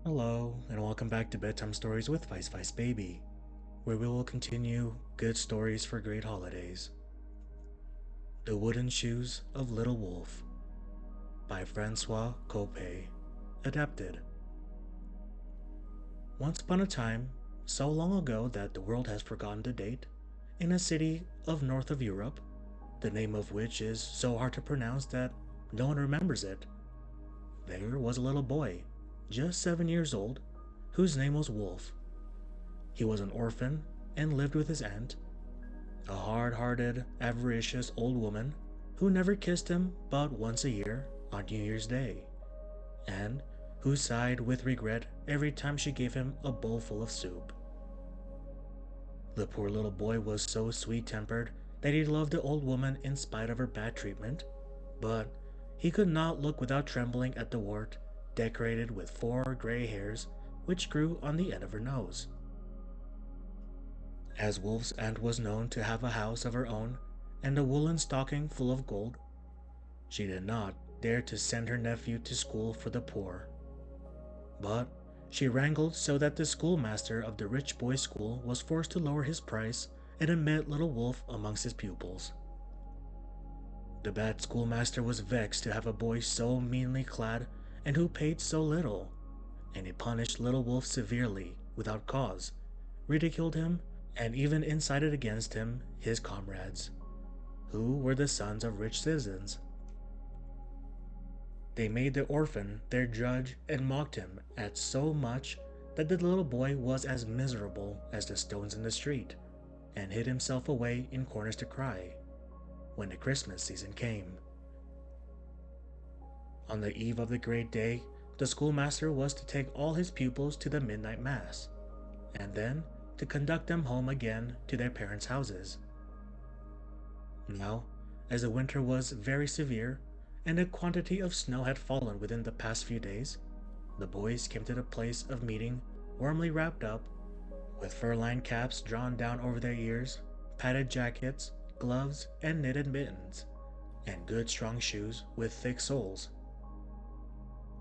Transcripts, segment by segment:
Hello, and welcome back to Bedtime Stories with Vice Vice Baby, where we will continue good stories for great holidays. The Wooden Shoes of Little Wolf by Francois Cope. Adapted. Once upon a time, so long ago that the world has forgotten the date, in a city of north of Europe, the name of which is so hard to pronounce that no one remembers it, there was a little boy, just 7 years old, whose name was Wolf. He was an orphan and lived with his aunt, a hard-hearted, avaricious old woman who never kissed him but once a year on New Year's Day, and who sighed with regret every time she gave him a bowl full of soup. The poor little boy was so sweet-tempered that he loved the old woman in spite of her bad treatment, but he could not look without trembling at the wart decorated with four gray hairs which grew on the end of her nose. As Wolf's aunt was known to have a house of her own and a woolen stocking full of gold, she did not dare to send her nephew to school for the poor. But she wrangled so that the schoolmaster of the rich boys' school was forced to lower his price and admit little Wolf amongst his pupils. The bad schoolmaster was vexed to have a boy so meanly clad and who paid so little, and he punished little Wolf severely without cause, ridiculed him, and even incited against him his comrades, who were the sons of rich citizens. They made the orphan their judge and mocked him at so much that the little boy was as miserable as the stones in the street, and hid himself away in corners to cry when the Christmas season came. On the eve of the great day, the schoolmaster was to take all his pupils to the midnight mass, and then to conduct them home again to their parents' houses. Now, as the winter was very severe, and a quantity of snow had fallen within the past few days, the boys came to the place of meeting warmly wrapped up, with fur-lined caps drawn down over their ears, padded jackets, gloves, and knitted mittens, and good strong shoes with thick soles.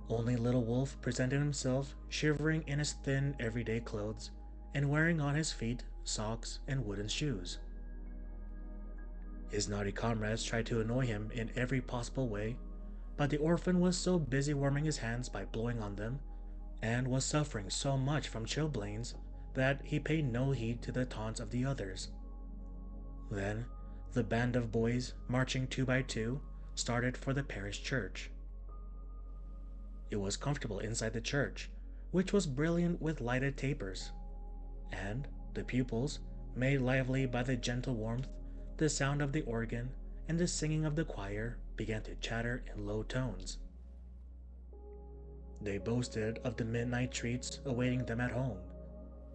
Only little Wolf presented himself shivering in his thin everyday clothes and wearing on his feet socks and wooden shoes. His naughty comrades tried to annoy him in every possible way, but the orphan was so busy warming his hands by blowing on them, and was suffering so much from chilblains that he paid no heed to the taunts of the others. Then, the band of boys, marching two by two, started for the parish church. It was comfortable inside the church, which was brilliant with lighted tapers, and the pupils, made lively by the gentle warmth, the sound of the organ, and the singing of the choir, began to chatter in low tones. They boasted of the midnight treats awaiting them at home.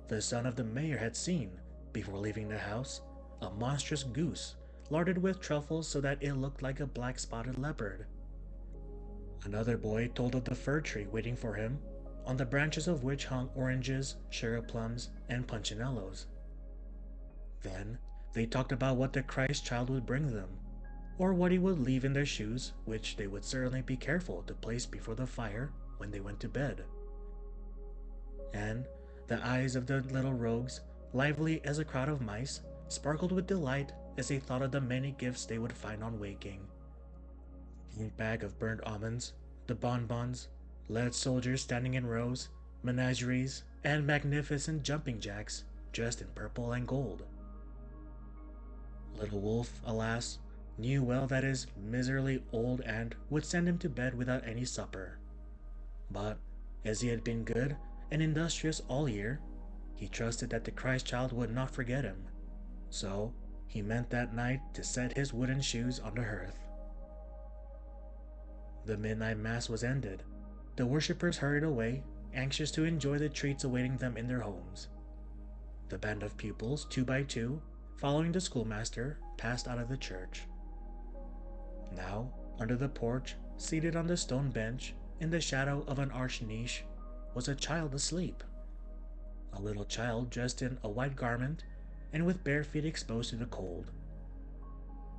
The son of the mayor had seen, before leaving the house, a monstrous goose larded with truffles so that it looked like a black spotted leopard. Another boy told of the fir tree waiting for him, on the branches of which hung oranges, sugar plums, and punchinellos. Then they talked about what the Christ child would bring them, or what he would leave in their shoes, which they would certainly be careful to place before the fire when they went to bed. And the eyes of the little rogues, lively as a crowd of mice, sparkled with delight as they thought of the many gifts they would find on waking. A bag of burnt almonds, the bonbons, lead soldiers standing in rows, menageries, and magnificent jumping jacks dressed in purple and gold. Little Wolf, alas, knew well that his miserly old aunt would send him to bed without any supper. But, as he had been good and industrious all year, he trusted that the Christ child would not forget him. So, he meant that night to set his wooden shoes on the hearth. The midnight mass was ended. The worshippers hurried away, anxious to enjoy the treats awaiting them in their homes. The band of pupils, two by two, following the schoolmaster, passed out of the church. Now, under the porch, seated on the stone bench, in the shadow of an arched niche, was a child asleep. A little child dressed in a white garment and with bare feet exposed to the cold.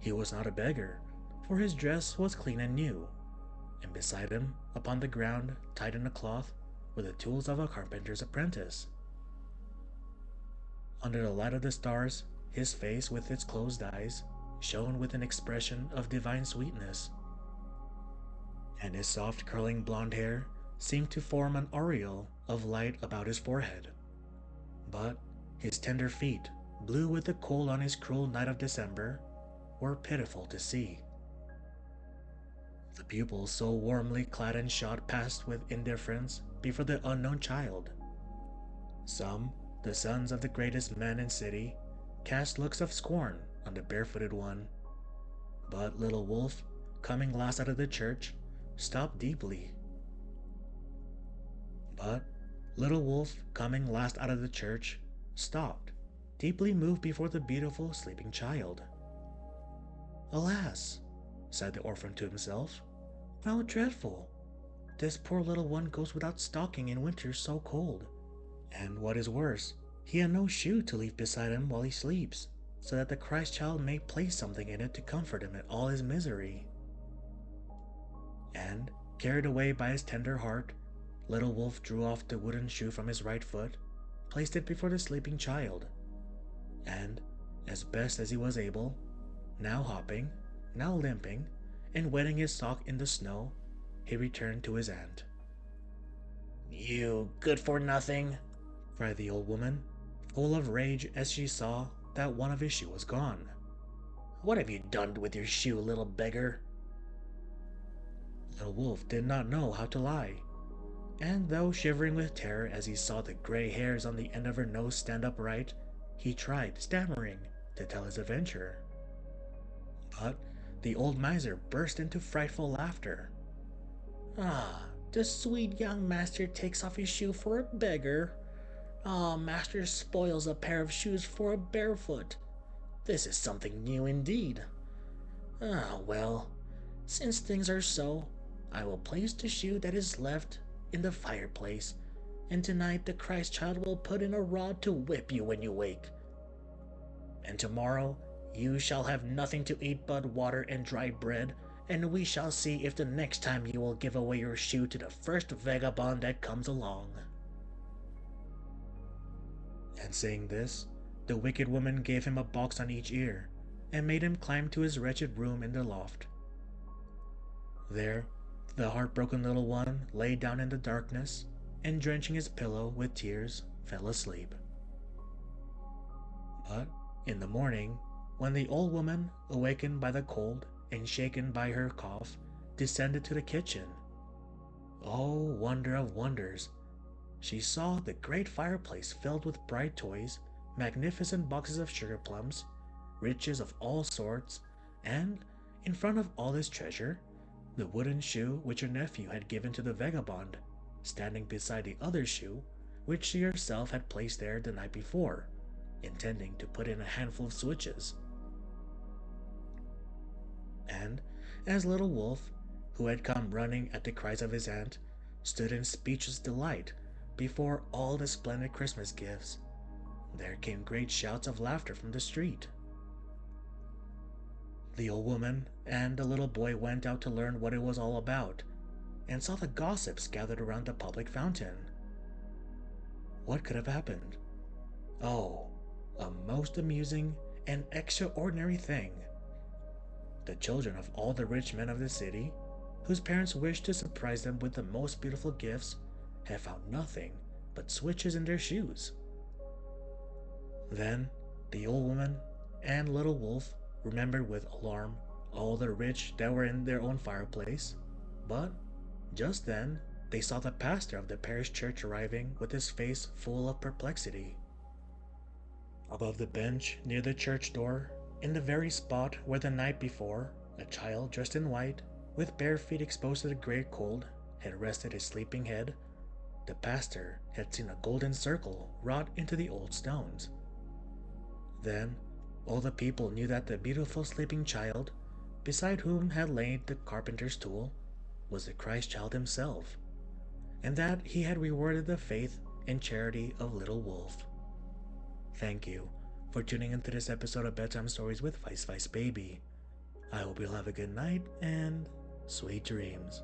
He was not a beggar, for his dress was clean and new, and beside him, upon the ground, tied in a cloth, with the tools of a carpenter's apprentice. Under the light of the stars, his face with its closed eyes shone with an expression of divine sweetness, and his soft curling blonde hair seemed to form an aureole of light about his forehead. But his tender feet, blue with the cold on his cruel night of December, were pitiful to see. The pupils so warmly clad and shot past with indifference before the unknown child. Some, the sons of the greatest men in city, cast looks of scorn on the barefooted one. But little Wolf, coming last out of the church, stopped deeply. But little Wolf, coming last out of the church, stopped, deeply moved before the beautiful sleeping child. "Alas," said the orphan to himself, "how dreadful! This poor little one goes without stocking in winter so cold. And what is worse, he had no shoe to leave beside him while he sleeps, so that the Christ child may place something in it to comfort him in all his misery." And, carried away by his tender heart, little Wolf drew off the wooden shoe from his right foot, placed it before the sleeping child, and, as best as he was able, now hopping, now limping, and wetting his sock in the snow, he returned to his aunt. "You good-for-nothing!" cried the old woman, full of rage as she saw that one of his shoes was gone. "What have you done with your shoe, little beggar?" Little Wolf did not know how to lie, and though shivering with terror as he saw the gray hairs on the end of her nose stand upright, he tried, stammering, to tell his adventure. But the old miser burst into frightful laughter. "Ah, the sweet young master takes off his shoe for a beggar. Ah, master spoils a pair of shoes for a barefoot. This is something new indeed. Ah, well, since things are so, I will place the shoe that is left in the fireplace, and tonight the Christ child will put in a rod to whip you when you wake. And tomorrow you shall have nothing to eat but water and dry bread, and we shall see if the next time you will give away your shoe to the first vagabond that comes along." And saying this, the wicked woman gave him a box on each ear, and made him climb to his wretched room in the loft. There, the heartbroken little one lay down in the darkness, and drenching his pillow with tears, fell asleep. But in the morning, when the old woman, awakened by the cold and shaken by her cough, descended to the kitchen, oh, wonder of wonders! She saw the great fireplace filled with bright toys, magnificent boxes of sugar plums, riches of all sorts, and, in front of all this treasure, the wooden shoe which her nephew had given to the vagabond, standing beside the other shoe which she herself had placed there the night before, intending to put in a handful of switches. And as little Wolf, who had come running at the cries of his aunt, stood in speechless delight before all the splendid Christmas gifts, there came great shouts of laughter from the street. The old woman and the little boy went out to learn what it was all about, and saw the gossips gathered around the public fountain. What could have happened? Oh, a most amusing and extraordinary thing. The children of all the rich men of the city, whose parents wished to surprise them with the most beautiful gifts, had found nothing but switches in their shoes. Then the old woman and little Wolf remembered with alarm all the rich that were in their own fireplace, but just then they saw the pastor of the parish church arriving with his face full of perplexity. Above the bench near the church door, in the very spot where the night before a child dressed in white, with bare feet exposed to the great cold, had rested his sleeping head, the pastor had seen a golden circle wrought into the old stones. Then all the people knew that the beautiful sleeping child, beside whom had lain the carpenter's tool, was the Christ child himself, and that he had rewarded the faith and charity of little Wolf. Thank you for tuning into this episode of Bedtime Stories with Vice Baby. I hope you'll have a good night and sweet dreams.